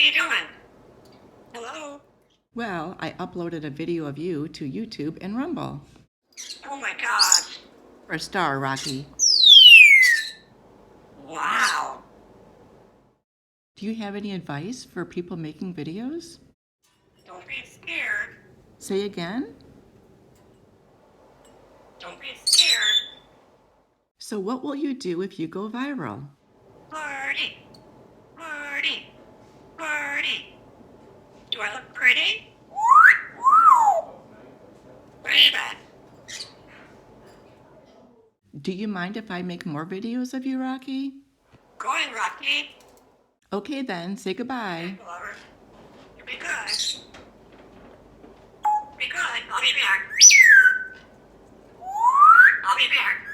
you doing? Hello? Well, I uploaded a video of you to YouTube and Rumble. Oh my gosh. For a star, Rocky. Wow. Do you have any advice for people making videos? Don't be scared. Say again? Don't be scared. So what will you do if you go viral? Party. Party. Party. Do I look pretty? Baby. Do you mind if I make more videos of you, Rocky? Going, Rocky. Okay then, say goodbye. Lover. You be good. Be good. I'll be back. I'll be back.